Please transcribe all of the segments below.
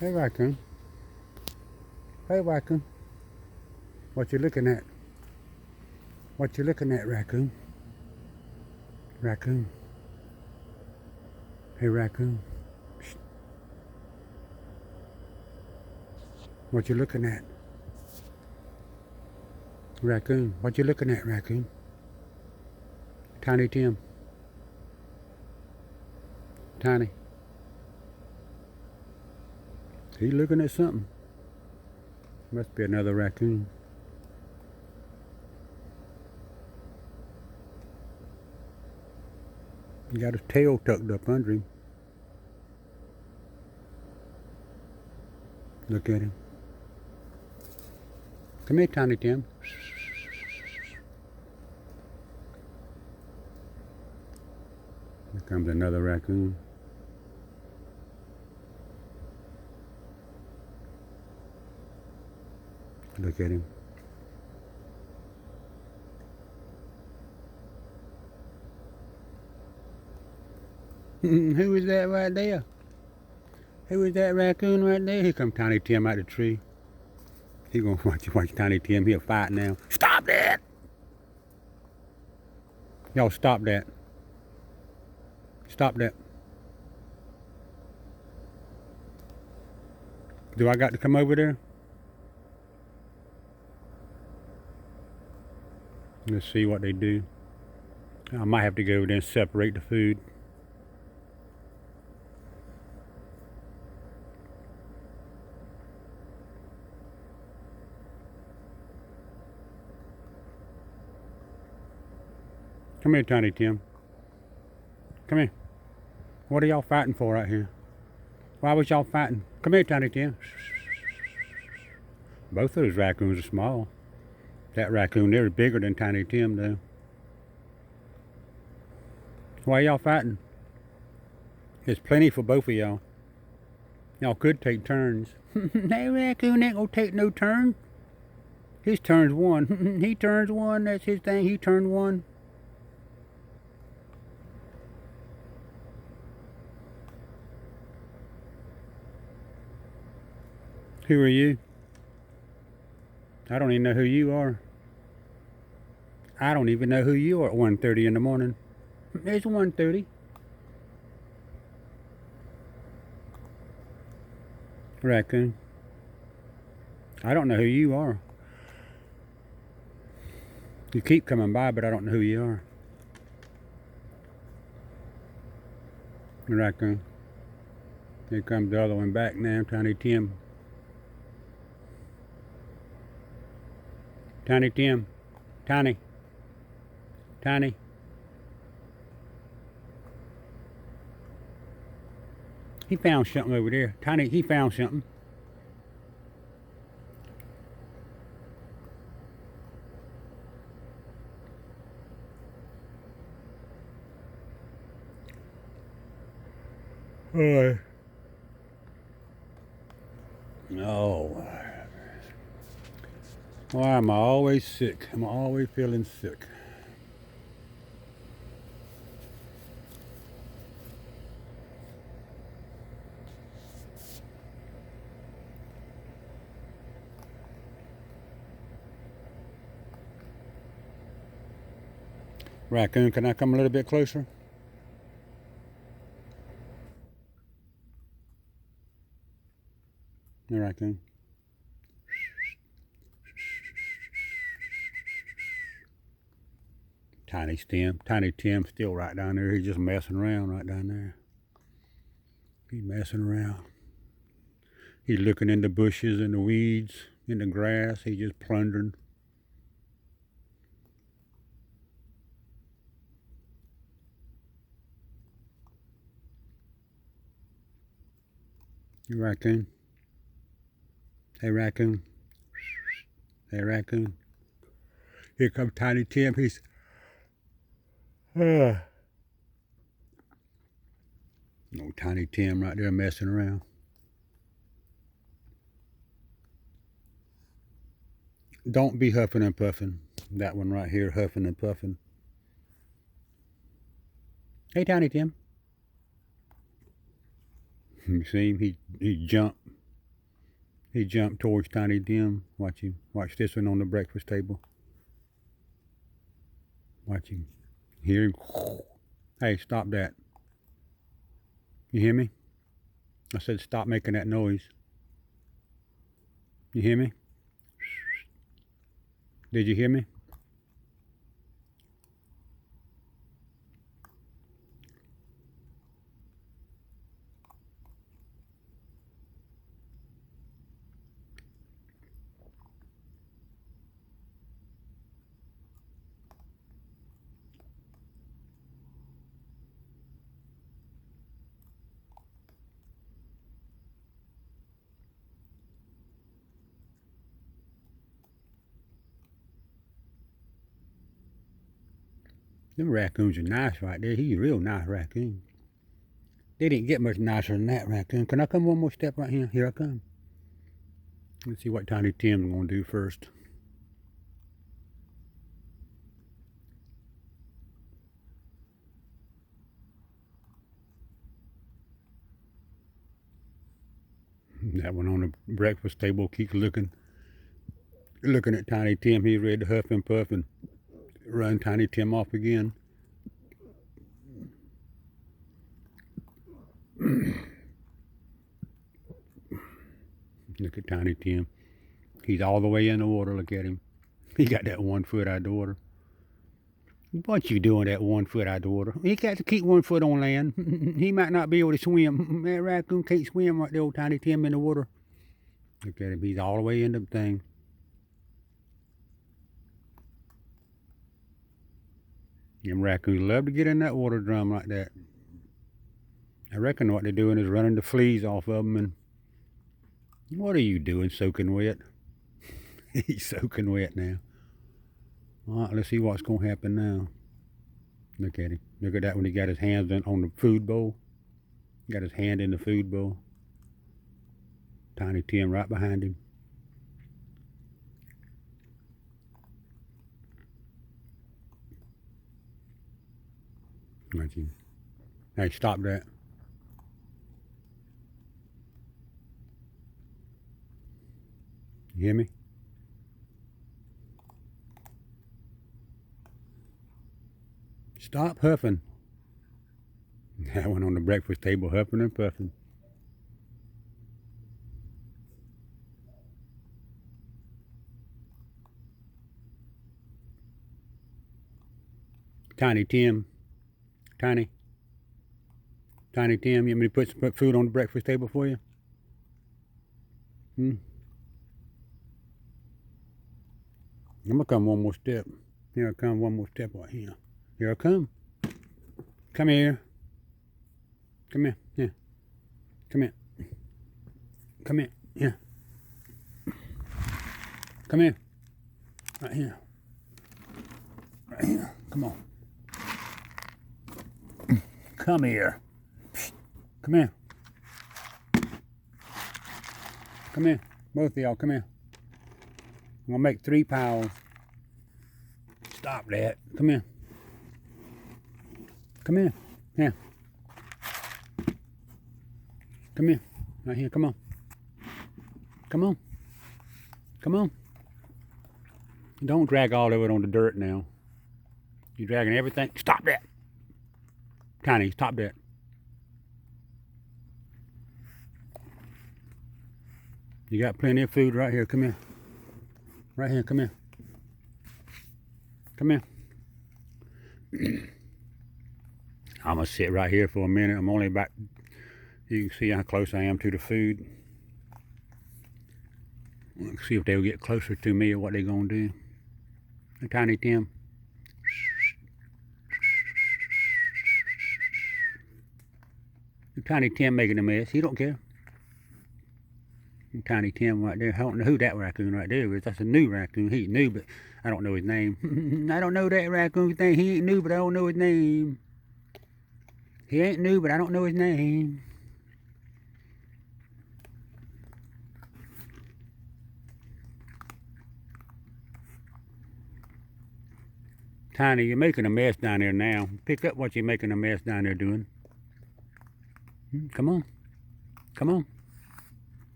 Hey, Raccoon. Hey, Raccoon. What you looking at? What you looking at, Raccoon? Raccoon. Hey, Raccoon. Shh. What you looking at? Raccoon. What you looking at, Raccoon? Tiny Tim. Tiny. He's looking at something. Must be another raccoon. He got his tail tucked up under him. Look at him. Come here, Tiny Tim. Here comes another raccoon. Look at him. Who is that right there? Who is that raccoon right there? Here comes Tiny Tim out the tree. He gonna watch Tiny Tim. He'll fight now. Stop that! Y'all stop that. Stop that. Do I got to come over there? Let's see what they do. I might have to go over there and separate the food. Come here, Tiny Tim. Come here. What are y'all fighting for right here? Why was y'all fighting? Come here, Tiny Tim. Both of those raccoons are small. That raccoon there is bigger than Tiny Tim, though. Why y'all fighting? There's plenty for both of y'all. Y'all could take turns. That raccoon ain't gonna take no turn. His turn's one. He turns one. That's his thing. He turned one. Who are you? I don't even know who you are. I don't even know who you are at 1:30 in the morning. It's 1:30. Raccoon. I don't know who you are. You keep coming by, but I don't know who you are. Raccoon. Here comes the other one back now, Tiny Tim. Tiny Tim. Tiny. Tiny. He found something over there. Tiny, he found something. Oh. Oh. Why am I always sick? I'm always feeling sick. Raccoon, can I come a little bit closer? No, Raccoon. Tiny Tim's still right down there. He's just messing around right down there. He's messing around. He's looking in the bushes and the weeds, in the grass. He's just plundering. You Raccoon. Hey, Raccoon. Hey, Raccoon. Here comes Tiny Tim. He's... No, Tiny Tim right there messing around. Don't be huffing and puffing. That one right here, huffing and puffing. Hey, Tiny Tim. You see him? He jumped. He jumped towards Tiny Tim. Watch him. Watch this one on the breakfast table. Watch him. Hear him. Hey, stop that. You hear me? I said stop making that noise. You hear me? Did you hear me? Them raccoons are nice right there. He's a real nice raccoon. They didn't get much nicer than that raccoon. Can I come one more step right here? Here I come. Let's see what Tiny Tim's going to do first. That one on the breakfast table keeps looking at Tiny Tim. He's ready to huff and puff and run Tiny Tim off again. Look at Tiny Tim. He's all the way in the water. Look at him. He got that 1 foot out of the water. What you doing that 1 foot out of the water? He got to keep 1 foot on land. He might not be able to swim. That raccoon can't swim right there, old Tiny Tim in the water. Look at him. He's all the way in the thing. Them raccoons love to get in that water drum like that. I reckon what they're doing is running the fleas off of them. And what are you doing, soaking wet? He's soaking wet now. All right, let's see what's going to happen now. Look at him. Look at that when he got his hands on the food bowl. Got his hand in the food bowl. Tiny Tim right behind him. Watch him. Hey, stop that. You hear me? Stop huffing. That one on the breakfast table huffing and puffing. Tiny Tim. Tiny Tim, you want me to put some food on the breakfast table for you? I'm gonna come one more step. Here I come one more step right here. Here I come. Come here. Come here. Yeah. Come here. Come here. Yeah. Come here. Right here. Right here. Come on. Come here. Come here. Come here. Both of y'all, come here. I'm gonna make 3 piles. Stop that. Come here. Come here. Here. Come here. Right here. Come on. Come on. Come on. Don't drag all of it on the dirt now. You're dragging everything. Stop that. Tiny, stop that. You got plenty of food right here. Come here. Right here. Come here. Come here. I'm going to sit right here for a minute. I'm only about, you can see how close I am to the food. Let's see if they'll get closer to me or what they're going to do. Hey, Tiny Tim. Tiny Tim making a mess. He don't care. Tiny Tim right there. I don't know who that raccoon right there is. That's a new raccoon. He's new, but I don't know his name. I don't know that raccoon's name. He ain't new, but I don't know his name. He ain't new, but I don't know his name. Tiny, you're making a mess down there now. Pick up what you're making a mess down there doing. Come on. Come on.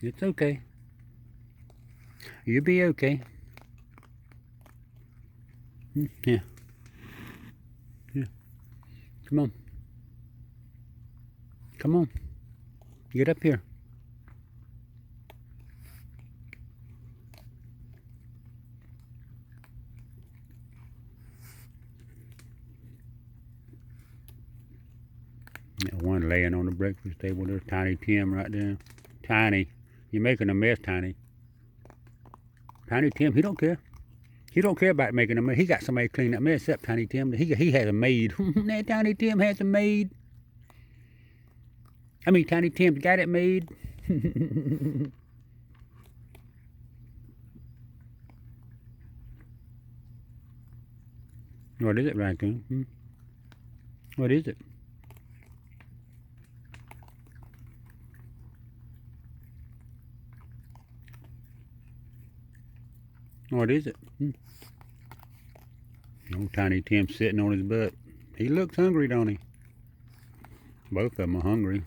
It's okay. You'll be okay. Yeah. Yeah. Come on. Come on. Get up here. That one laying on the breakfast table. There's Tiny Tim right there. Tiny. You're making a mess, Tiny. Tiny Tim, he don't care. He don't care about making a mess. He got somebody to clean that mess up, Tiny Tim. He has a maid. That Tiny Tim has a maid. I mean, Tiny Tim's got it made. What is it, Raccoon? What is it? What is it? Old Tiny Tim sitting on his butt. He looks hungry, don't he? Both of them are hungry.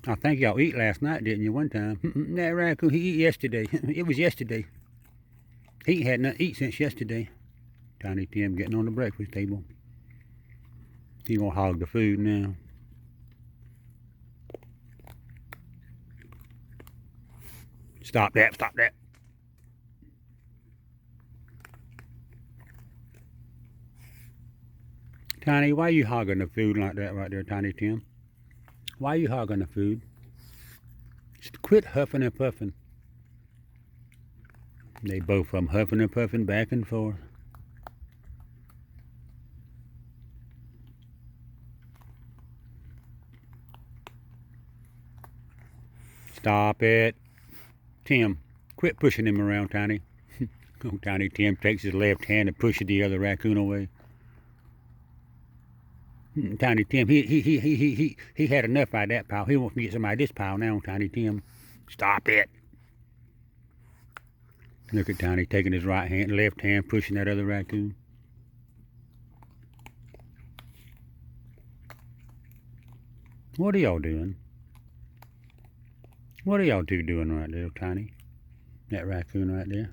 I think y'all eat last night, didn't you, one time? That Raccoon, he eat yesterday. It was yesterday. He had nothing to eat since yesterday. Tiny Tim getting on the breakfast table. He gonna hog the food now. Stop that, stop that. Tiny, why you hogging the food like that right there, Tiny Tim? Why you hogging the food? Just quit huffing and puffing. They both of them huffing and puffing back and forth. Stop it. Tim, quit pushing him around, Tiny. Oh, Tiny Tim takes his left hand and pushes the other raccoon away. Tiny Tim, he had enough out of that pile. He wants to get some out of this pile now, Tiny Tim. Stop it. Look at Tiny taking his left hand, pushing that other raccoon. What are y'all doing? What are y'all two doing right there, Tiny? That raccoon right there.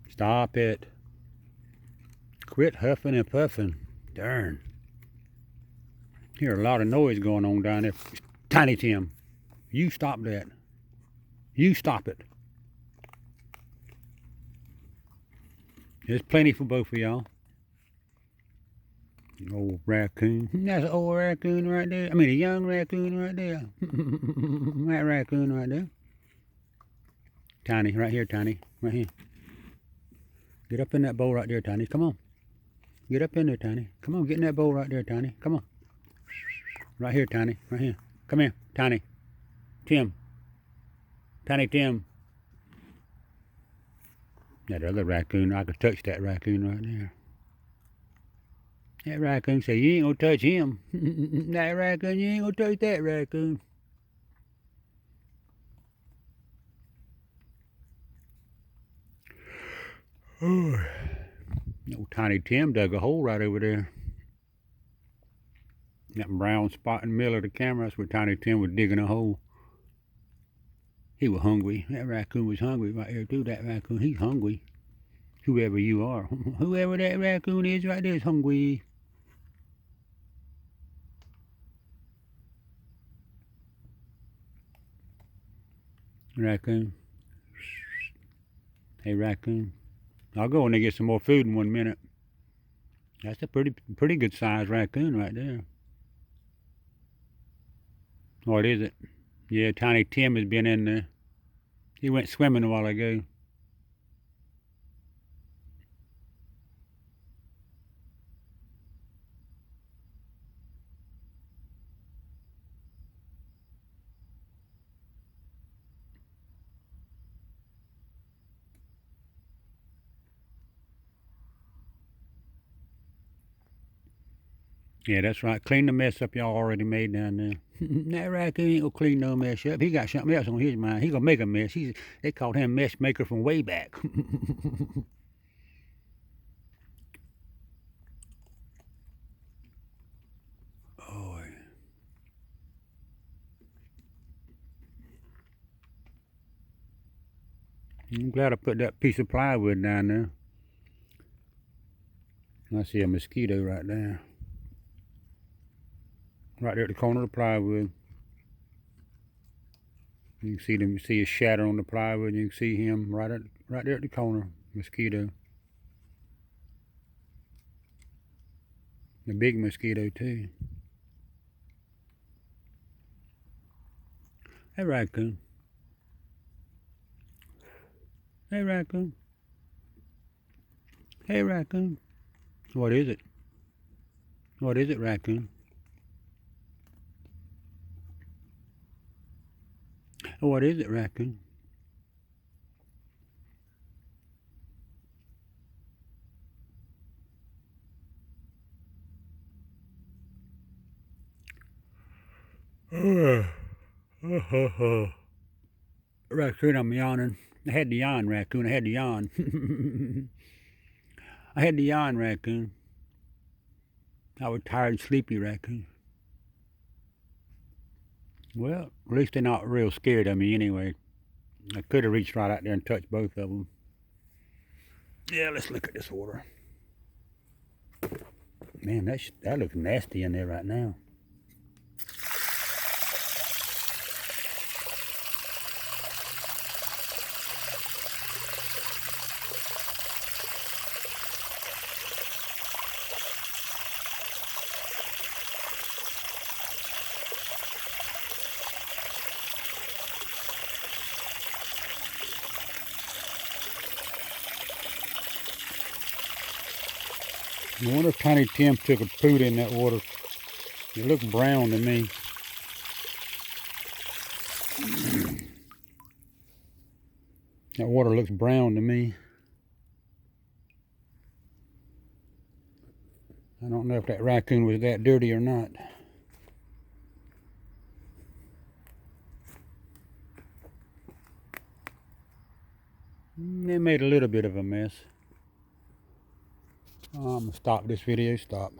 Stop it. Quit huffing and puffing. Darn. Hear a lot of noise going on down there. Tiny Tim, you stop that. You stop it. There's plenty for both of y'all. Old raccoon. That's an old raccoon right there. I mean, a young raccoon right there. That raccoon right there. Tiny, right here, Tiny. Right here. Get up in that bowl right there, Tiny. Come on. Get up in there, Tiny. Come on, get in that bowl right there, Tiny. Come on. Right here, Tiny. Right here. Come here, Tiny. Tim. Tiny Tim. That other raccoon, I could touch that raccoon right there. That raccoon say, you ain't gonna touch him. That raccoon, you ain't gonna touch that raccoon. Oh. Old Tiny Tim dug a hole right over there. That brown spot in the middle of the camera, that's where Tiny Tim was digging a hole. He was hungry. That raccoon was hungry right here too. That raccoon, he's hungry. Whoever you are. Whoever that raccoon is right there is hungry. Raccoon. Hey, Raccoon. I'll go in and get some more food in 1 minute. That's a pretty good sized raccoon right there. What is it? Yeah, Tiny Tim has been in there. He went swimming a while ago. Yeah, that's right. Clean the mess up y'all already made down there. That raccoon ain't gonna clean no mess up. He got something else on his mind. He gonna make a mess. They called him mess maker from way back. Oh. I'm glad I put that piece of plywood down there. I see a mosquito right there. Right there at the corner of the plywood. You can see his shadow on the plywood. You can see him right there at the corner. Mosquito. A big mosquito too. Hey, Raccoon. Hey, Raccoon. Hey, Raccoon. What is it? What is it, Raccoon? What is it, Raccoon? Raccoon, I'm yawning. I had to yawn, Raccoon. I had to yawn. I had to yawn, Raccoon. I was tired and sleepy, Raccoon. Well, at least they're not real scared of me anyway. I could have reached right out there and touched both of them. Yeah, let's look at this water. Man, that looks nasty in there right now. I wonder if Tiny Tim took a poot in that water. It looks brown to me. That water looks brown to me. I don't know if that raccoon was that dirty or not. They made a little bit of a mess. I'm gonna stop this video. Stop.